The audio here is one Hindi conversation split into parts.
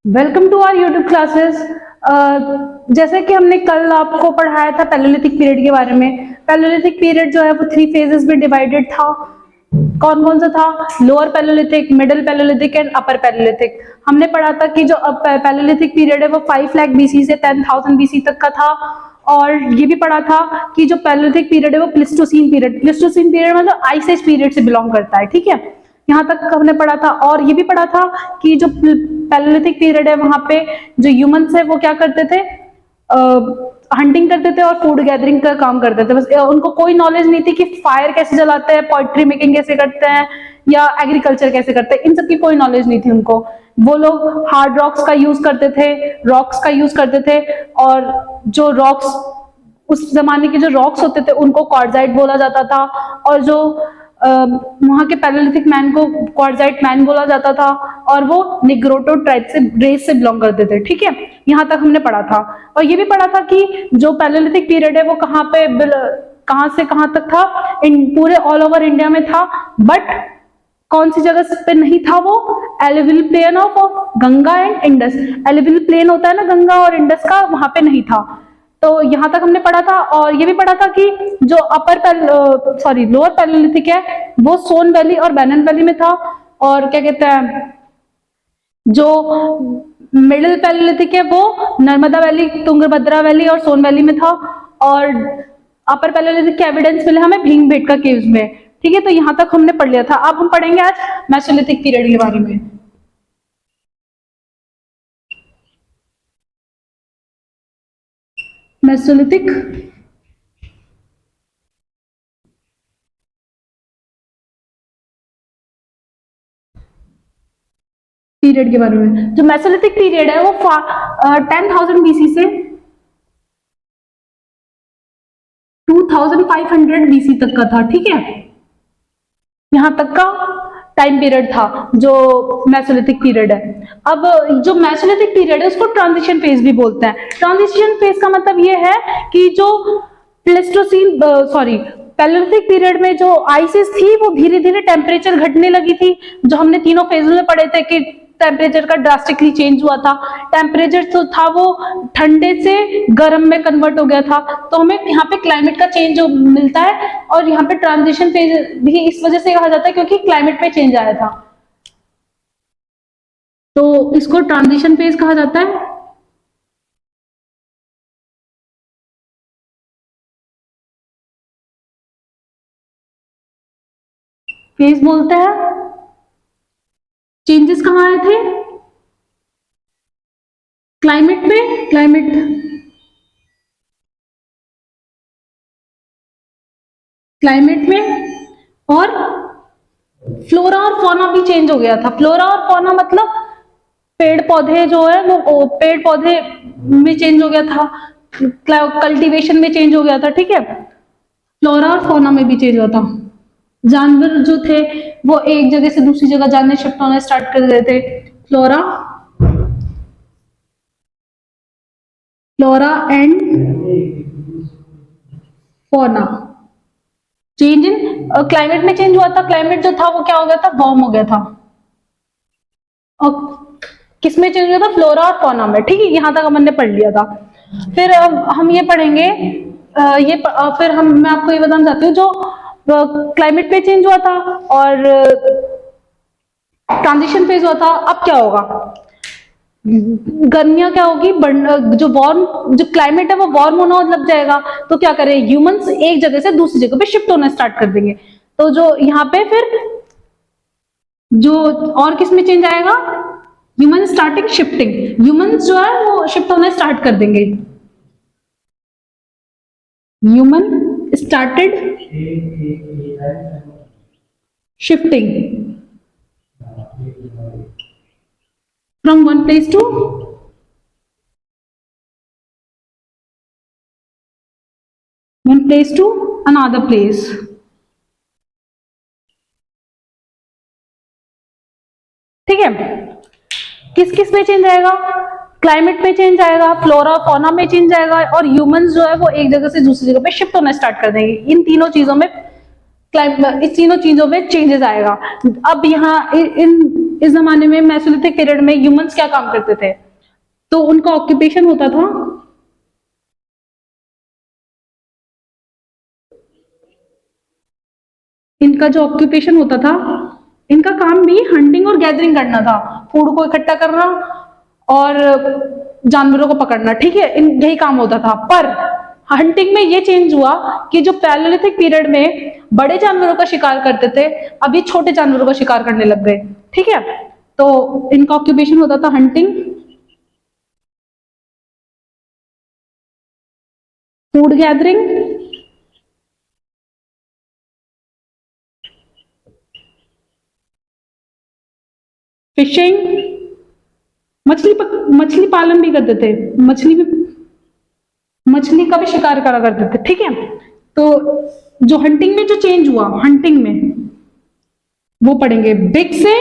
Welcome to our YouTube classes. जैसे कि हमने कल आपको पढ़ाया था पैलेलिथिक पीरियड के बारे में। पैलेलिथिक पीरियड जो है वो 3 फेजेस में डिवाइडेड था। कौन कौन सा था? Lower palaeolithic, middle palaeolithic and upper palaeolithic. हमने पढ़ा था कि जो पैलेलिथिक पीरियड है वो 5 लाख बीसी से 10,000 बीसी तक का था। और ये भी पढ़ा था कि जो पैलेलिथिक पीरियड है वो प्लिस्टोसीन पीरियड मतलब आइस एज पीरियड से बिलोंग करता है। ठीक है, यहाँ तक हमने पढ़ा था। और ये भी पढ़ा था कि जो पैलेलिथिक पीरियड है वहां पे जो ह्यूमंस है वो क्या करते थे, हंटिंग करते थे और फूड गैदरिंग का काम करते थे। बस उनको कोई नॉलेज नहीं थी कि फायर कैसे जलाते हैं, पोएट्री मेकिंग कैसे करते हैं या एग्रीकल्चर कैसे करते हैं। इन सब की कोई नॉलेज नहीं थी उनको। वो लोग हार्ड रॉक्स का यूज करते थे, रॉक्स का यूज करते थे। और जो रॉक्स, उस जमाने के जो रॉक्स होते थे उनको क्वार्टजाइट बोला जाता था। और जो वहां के पैलेलिथिक मैन को क्वार्टजाइट मैन बोला जाता था। और वो निग्रोटो ट्राइब से, रेस से बिलोंग करते थे। ठीक है, यहाँ तक हमने पढ़ा था। और ये भी पढ़ा था कि जो पैलेलिथिक पीरियड है वो कहाँ से कहाँ तक था, पूरे ऑल ओवर इंडिया में था। बट कौन सी जगह पे नहीं था वो? Alluvial plain of Ganga and Indus. Alluvial plain होता है ना गंगा और इंडस का, वहां पे नहीं था। तो यहां तक हमने पढ़ा था। और ये भी पढ़ा था कि जो लोअर पैलेलिथिक है वो सोन वैली और बैनन वैली में था। और क्या कहते हैं, जो मिडिल पैलेलिथिक है वो नर्मदा वैली, तुंगभद्रा वैली और सोन वैली में था। और अपर पैलेलिथिक के एविडेंस मिले हमें भीमबेटका केव्स में। ठीक है, तो यहां तक हमने पढ़ लिया था। अब हम पढ़ेंगे आज मेसोलिथिक पीरियड के बारे में। मेसोलिथिक पीरियड के बारे में। जो मेसोलिथिक पीरियड है वो 10,000 बीसी से 2,500 बीसी तक का था। ठीक है, यहां तक का टाइम पीरियड था जो मेसोलिथिक पीरियड है। अब जो मेसोलिथिक पीरियड है उसको ट्रांजिशन फेज भी बोलते हैं। ट्रांजिशन फेज का मतलब ये है कि जो पैलेलिथिक पीरियड में जो आइसिस थी वो धीरे धीरे टेम्परेचर घटने लगी थी। जो हमने तीनों फेज में पढ़े थे कि टेम्परेचर का ड्रास्टिकली चेंज हुआ था। टेम्परेचर तो था वो ठंडे से गर्म में कन्वर्ट हो गया था। तो हमें यहाँ पे क्लाइमेट का चेंज जो मिलता है। और यहाँ पे ट्रांजिशन फेज भी इस वजह से कहा जाता है क्योंकि क्लाइमेट में चेंज आया था, तो इसको ट्रांजिशन फेज कहा जाता है। फेज बोलते हैं। चेंजेस कहाँ आए थे? क्लाइमेट में, क्लाइमेट में। और फ्लोरा और फौना भी चेंज हो गया था। फ्लोरा और फौना मतलब पेड़ पौधे जो है वो पेड़ पौधे में चेंज हो गया था, कल्टीवेशन में चेंज हो गया था। ठीक है, फ्लोरा और फौना में भी चेंज हुआ था। जानवर जो थे वो एक जगह से दूसरी जगह जाने, शिफ्ट होने स्टार्ट कर गए थे। Flora and fauna. Change in climate में चेंज हुआ था। क्लाइमेट जो था वो क्या हो गया था? वार्म हो गया था। और किसमें चेंज हुआ था? फ्लोरा और फौना में। ठीक है, यहां तक हमने पढ़ लिया था। फिर हम ये पढ़ेंगे, मैं आपको ये बताना चाहती हूँ जो क्लाइमेट में चेंज हुआ था और ट्रांजिशन फेज हुआ था। अब क्या होगा? गर्मियां क्या होगी, जो क्लाइमेट है वो वार्म होना लग जाएगा। तो क्या करें, ह्यूमंस एक जगह से दूसरी जगह पे शिफ्ट होना स्टार्ट कर देंगे। तो जो यहाँ पे फिर जो और किस में चेंज आएगा? Human starting shifting. ह्यूमंस जो है वो शिफ्ट होना स्टार्ट कर देंगे। Human started shifting from one place to another place। ठीक है, किस किस में चेंज आएगा? क्लाइमेट में चेंज आएगा, फ्लोरा फौना में चेंज आएगा, और ह्यूमंस जो है वो एक जगह से दूसरी जगह पे शिफ्ट होना स्टार्ट कर देंगे। इन तीनों चीजों में चेंजेस आएगा। अब यहाँ इन इस जमाने में मेसोलिथिक पीरियड में ह्यूमंस क्या काम करते थे? तो उनका ऑक्यूपेशन होता था इनका जो ऑक्यूपेशन होता था, इनका काम भी हंटिंग और गैदरिंग करना था, फूड को इकट्ठा करना और जानवरों को पकड़ना, ठीक है, यही काम होता था। पर हंटिंग में ये चेंज हुआ कि जो पैलेलिथिक पीरियड में बड़े जानवरों का शिकार करते थे, अभी छोटे जानवरों का शिकार करने लग गए, ठीक है। तो इनका ऑक्यूपेशन होता था हंटिंग, फूड गैदरिंग, फिशिंग, मछली पालन भी करते थे, मछली का भी शिकार करा करते थे, ठीक है। तो जो हंटिंग में जो चेंज हुआ, हंटिंग में वो पढ़ेंगे बिग से,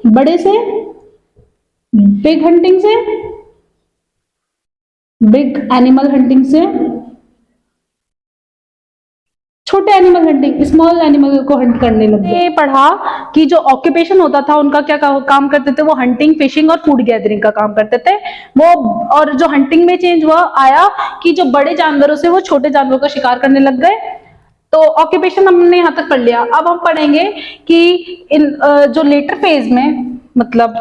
बड़े से, बिग हंटिंग से, बिग एनिमल हंटिंग से, छोटे एनिमल हंटिंग, स्मॉल एनिमल को हंट करने लगे। पढ़ा कि जो ऑक्यूपेशन होता था उनका क्या काम करते थे, वो हंटिंग, फिशिंग और फूड गैदरिंग का काम करते थे वो। और जो हंटिंग में चेंज हुआ आया कि जो बड़े जानवरों से वो छोटे जानवरों का शिकार करने लग गए। तो ऑक्यूपेशन हमने यहाँ तक पढ़ लिया। अब हम पढ़ेंगे कि इन जो लेटर फेज में, मतलब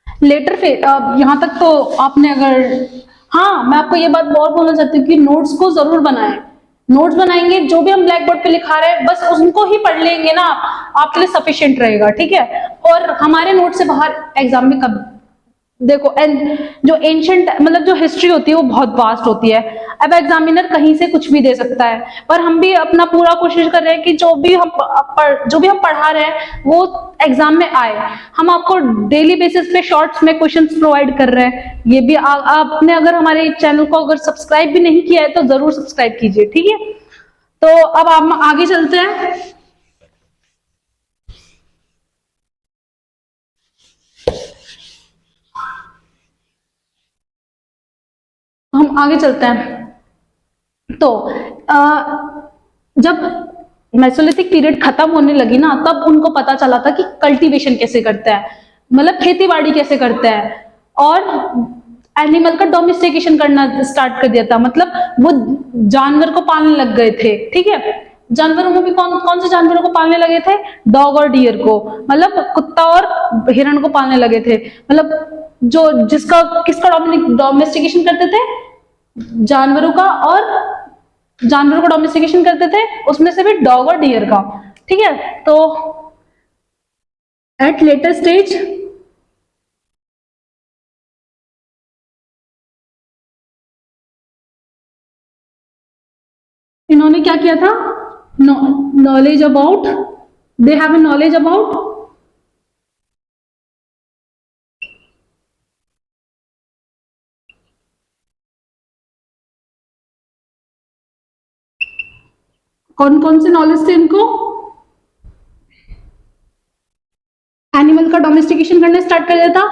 लेटर फेज, यहाँ तक तो आपने अगर, हाँ मैं आपको ये बात और बोलना चाहती हूँ कि नोट्स को जरूर बनाएं। नोट्स बनाएंगे, जो भी हम ब्लैक बोर्ड पे लिखा रहे हैं बस उनको ही पढ़ लेंगे ना, आपके लिए सफिशिएंट रहेगा, ठीक है। और हमारे नोट से बाहर एग्जाम में कब देखो, जो एंशिएंट मतलब जो हिस्ट्री होती है वो बहुत वास्ट होती है। अब एग्जामिनर कहीं से कुछ भी दे सकता है, पर हम भी अपना पूरा कोशिश कर रहे हैं कि जो भी हम पढ़ा रहे हैं वो एग्जाम में आए। हम आपको डेली बेसिस पे शॉर्ट्स में क्वेश्चंस प्रोवाइड कर रहे हैं। ये भी आपने अगर हमारे चैनल को अगर सब्सक्राइब भी नहीं किया है तो जरूर सब्सक्राइब कीजिए, ठीक है। तो अब हम आगे चलते हैं। हम आगे चलते हैं। तो जब मेसोलिथिक पीरियड खत्म होने लगी ना, तब उनको पता चला था कि कल्टीवेशन कैसे करता है, मतलब खेती बाड़ी कैसे करता है, और एनिमल का डोमेस्टिकेशन करना स्टार्ट कर दिया था। मतलब वो जानवर को पालने लग गए थे, ठीक है। जानवरों में भी कौन से जानवरों को पालने लगे थे? डॉग और डियर को, मतलब कुत्ता और हिरण को पालने लगे थे। मतलब जो किसका डोमेस्टिकेशन करते थे? जानवरों का, और जानवरों को डोमेस्टिकेशन करते थे, उसमें से भी डॉग और डियर का, ठीक है। तो एट लेटर स्टेज इन्होंने क्या किया था? Knowledge about, they have a knowledge about कौन से नॉलेज थे इनको? एनिमल का डोमेस्टिकेशन करना स्टार्ट कर दिया था,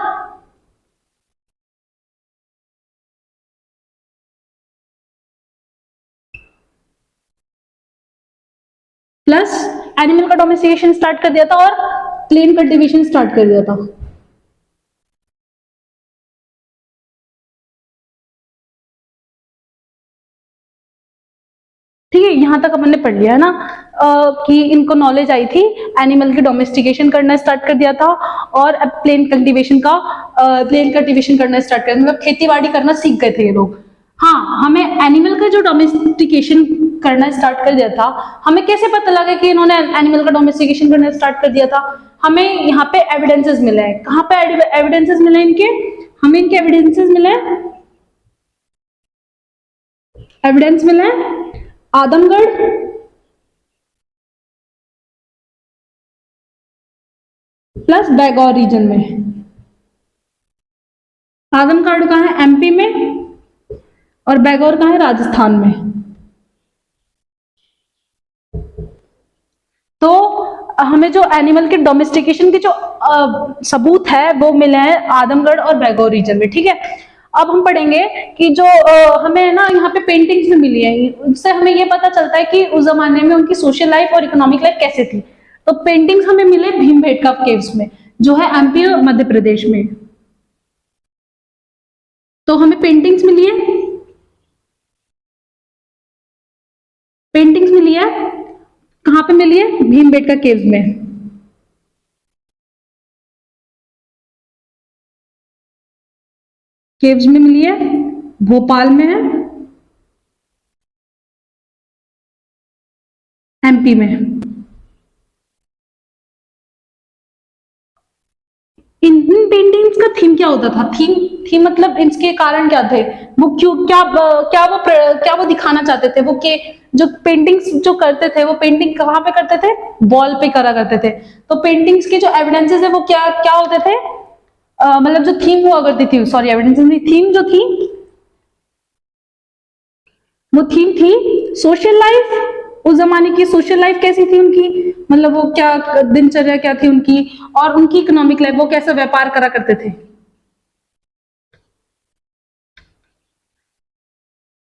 प्लस एनिमल का डोमेस्टिकेशन स्टार्ट कर दिया था और प्लेन कल्टीवेशन स्टार्ट कर दिया था। ठीक है, यहां तक हमने पढ़ लिया है ना कि इनको नॉलेज आई थी, एनिमल की डोमेस्टिकेशन करना स्टार्ट कर दिया था और अब प्लेन कल्टीवेशन करना स्टार्ट कर दिया, मतलब खेती बाड़ी करना सीख गए थे ये लोग। हाँ, हमें एनिमल का जो डोमेस्टिकेशन करना स्टार्ट कर दिया था, हमें कैसे पता लगा कि इन्होंने एनिमल का डोमेस्टिकेशन करना स्टार्ट कर दिया था? हमें यहाँ पे एविडेंसेस मिले हैं। कहाँ पे एविडेंसेस मिले इनके? हमें इनके एविडेंसेस मिले, एविडेंस मिले आदमगढ़, प्लस बैगौर रीजन में। आदमगढ़ कहाँ है? एमपी में, और बैगौर कहाँ है? राजस्थान में। तो हमें जो एनिमल के डोमेस्टिकेशन के जो सबूत है वो मिले हैं आदमगढ़ और बैगौर रीजन में, ठीक है। अब हम पढ़ेंगे कि जो हमें ना यहाँ पे पेंटिंग्स में मिली है, उससे हमें ये पता चलता है कि उस जमाने में उनकी सोशल लाइफ और इकोनॉमिक लाइफ कैसे थी। तो पेंटिंग्स हमें मिले भीमबेटका केव्स में। जो है एमपी और मध्य प्रदेश में। तो हमें पेंटिंग्स मिली है, पेंटिंग्स मिली है, कहां पे मिली है? भीमबेटका केव्स में। केव्स में मिली है, भोपाल में है, एमपी में। इन पेंटिंग्स का थीम क्या होता था? थीम मतलब इसके कारण क्या थे? वो क्यों, क्या वो दिखाना चाहते थे? वो के जो पेंटिंग्स जो करते थे, वो पेंटिंग कहाँ पे करते थे? वॉल पे करा करते थे। तो पेंटिंग्स के जो एविडेंसेस है वो क्या क्या होते थे? मतलब जो थीम हुआ करती थी, सॉरी एविडेंसेस नहीं, थीम जो थी वो थीम थी सोशल लाइफ। उस जमाने की सोशल लाइफ कैसी थी उनकी, मतलब वो क्या दिनचर्या क्या थी उनकी, और उनकी इकोनॉमिक लाइफ, वो कैसे व्यापार करा करते थे।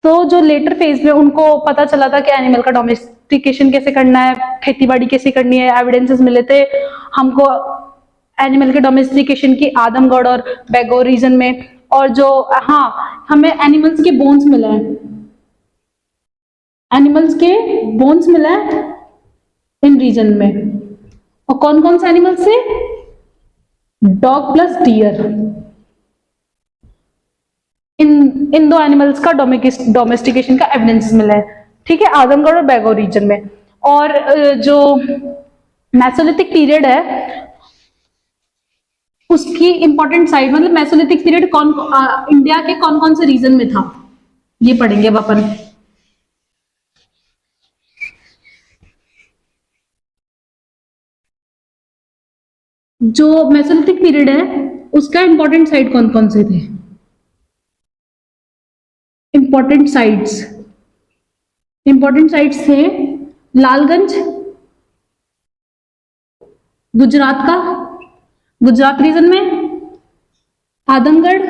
तो जो लेटर फेज में उनको पता चला था कि एनिमल का डोमेस्टिकेशन कैसे करना है, खेतीबाड़ी कैसे करनी है, एविडेंसेस मिले थे हमको एनिमल के डोमेस्टिकेशन की आदमगढ़ और बेगोर रीजन में। और जो हाँ, हमें एनिमल्स के बोन्स मिले हैं, एनिमल्स के बोन्स मिला है इन रीजन में। और कौन कौन से एनिमल्स से? Dog plus dear. इन दो एनिमल्स का डोमेस्टिकेशन का एविडेंस मिला है, ठीक है, आजमगढ़ और बेगौर रीजन में। और जो मेसोलिथिक पीरियड है उसकी इंपॉर्टेंट साइट, मतलब मेसोलिथिक पीरियड इंडिया के कौन कौन से रीजन में था, ये पढ़ेंगे अब अपन। जो मेसोलिथिक पीरियड है उसका इंपॉर्टेंट साइट कौन कौन से थे? इंपॉर्टेंट साइट्स थे लालगंज गुजरात रीजन में, आदमगढ़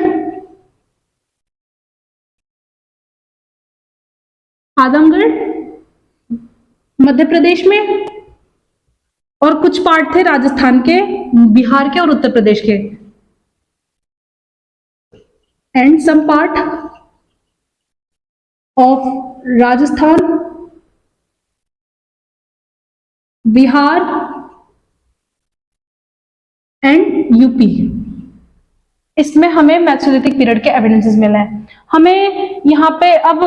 मध्य प्रदेश में, और कुछ पार्ट थे राजस्थान के, बिहार के और उत्तर प्रदेश के, and some part of Rajasthan, Bihar and UP. इसमें हमें मेसोलिथिक पीरियड के एविडेंसेस मिले हैं। हमें यहाँ पे अब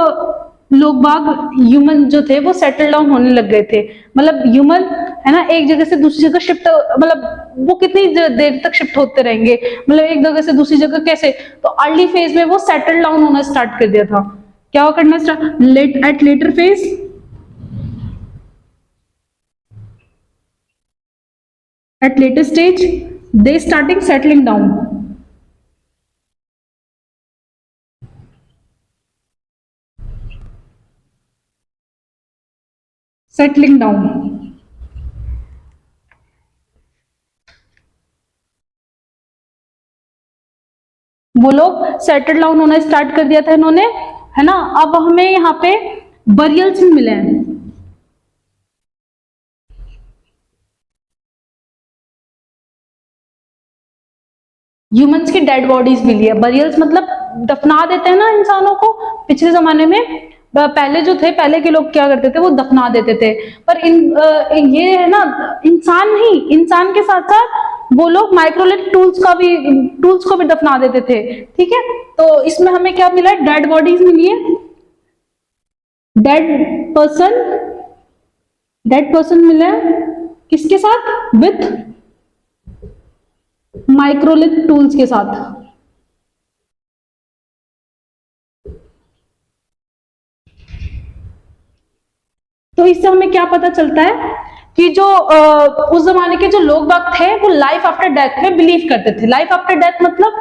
लोग बाग ह्यूमन जो थे वो सेटल डाउन होने लग गए थे, मतलब ह्यूमन है ना, एक जगह से दूसरी जगह शिफ्ट, मतलब वो कितनी देर तक शिफ्ट होते रहेंगे, मतलब एक जगह से दूसरी जगह कैसे? तो अर्ली फेज में वो सेटल डाउन होना स्टार्ट कर दिया था। क्या करना start? At later phase at later stage they starting settling down. वो लोग सेटल डाउन होना स्टार्ट कर दिया था इन्होंने, है ना। अब हमें यहाँ पे बरियल्स भी मिले हैं। ह्यूमंस की डेड बॉडीज मिली है। बरियल्स मतलब दफना देते हैं ना इंसानों को। पिछले जमाने में पहले जो थे, पहले के लोग क्या करते थे, वो दफना देते थे। पर ये है ना, इंसान नहीं, इंसान के साथ साथ वो लोग माइक्रोलिथ टूल्स को भी दफना देते थे, ठीक है। तो इसमें हमें क्या मिला है? डेड बॉडीज मिली है, डेड पर्सन मिला है, किसके साथ? विथ माइक्रोलिथ टूल्स के साथ। तो इससे हमें क्या पता चलता है कि जो उस जमाने के जो लोग बाग थे वो लाइफ आफ्टर डेथ में बिलीव करते थे। लाइफ आफ्टर डेथ मतलब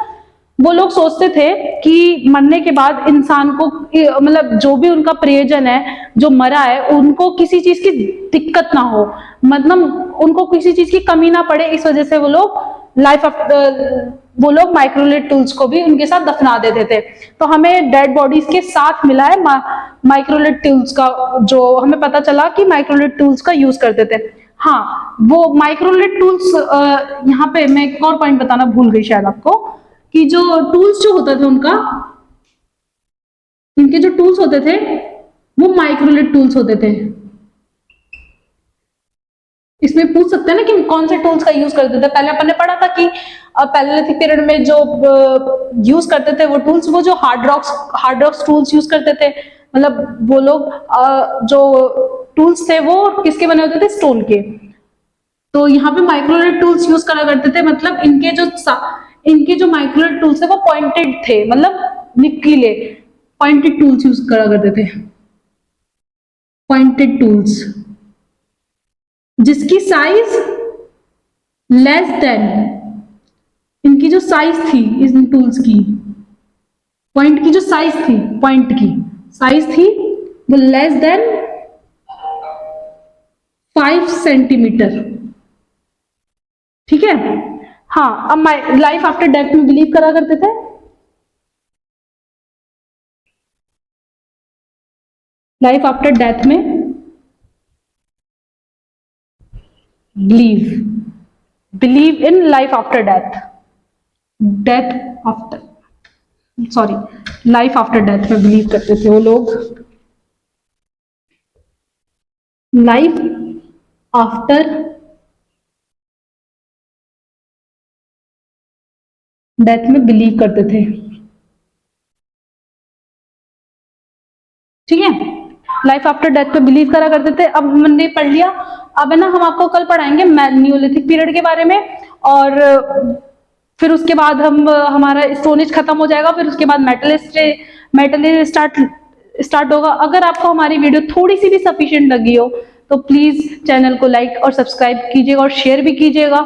वो लोग सोचते थे कि मरने के बाद इंसान को, मतलब जो भी उनका प्रियजन है जो मरा है, उनको किसी चीज की दिक्कत ना हो, मतलब उनको किसी चीज की कमी ना पड़े, इस वजह से वो लोग माइक्रोलिथ टूल्स को भी उनके साथ दफना देते थे। तो हमें डेड बॉडीज के साथ मिला है माइक्रोलिथ टूल्स का, जो हमें पता चला कि माइक्रोलिथ टूल्स का यूज करते थे। हाँ, वो माइक्रोलिथ टूल्स, यहाँ पे मैं एक और पॉइंट बताना भूल गई शायद आपको, कि जो टूल्स जो होता था उनका, इनके जो टूल्स होते थे वो माइक्रोलिथ टूल्स होते थे। इसमें पूछ सकते हैं ना कि कौन से टूल्स का यूज करते थे। पहले अपन ने पढ़ा था कि पैलेलिथिक पीरियड में जो यूज करते थे वो टूल्स, वो जो हार्ड रॉक्स टूल्स यूज करते थे, मतलब वो लोग जो टूल्स थे वो किसके बने होते थे, स्टोन के। तो यहाँ पे माइक्रोलिथ टूल्स यूज करा करते थे, मतलब इनके जो माइक्रोलिथ टूल्स थे वो पॉइंटेड थे, मतलब निकीले पॉइंटेड टूल्स यूज करा करते थे, पॉइंटेड टूल्स जिसकी साइज लेस देन, इनकी जो साइज थी इन टूल्स की, पॉइंट की जो साइज थी, पॉइंट की साइज थी वो लेस देन 5 सेंटीमीटर। ठीक है। हाँ, अब लाइफ आफ्टर डेथ में बिलीव करा करते थे। लाइफ आफ्टर डेथ में believe in life after life after death में बिलीव करते थे वो लोग। लाइफ आफ्टर डेथ में बिलीव करते थे। ठीक है, लाइफ आफ्टर डेथ पे बिलीव करा करते थे। अब हमने पढ़ लिया, अब है ना हम आपको कल पढ़ाएंगे न्यूलिथिक पीरियड के बारे में, और फिर उसके बाद हमारा स्टोनेज खत्म हो जाएगा, फिर उसके बाद मेटल स्टार्ट होगा। अगर आपको हमारी वीडियो थोड़ी सी भी सफिशिएंट लगी हो तो प्लीज चैनल को लाइक और सब्सक्राइब कीजिएगा और शेयर भी कीजिएगा।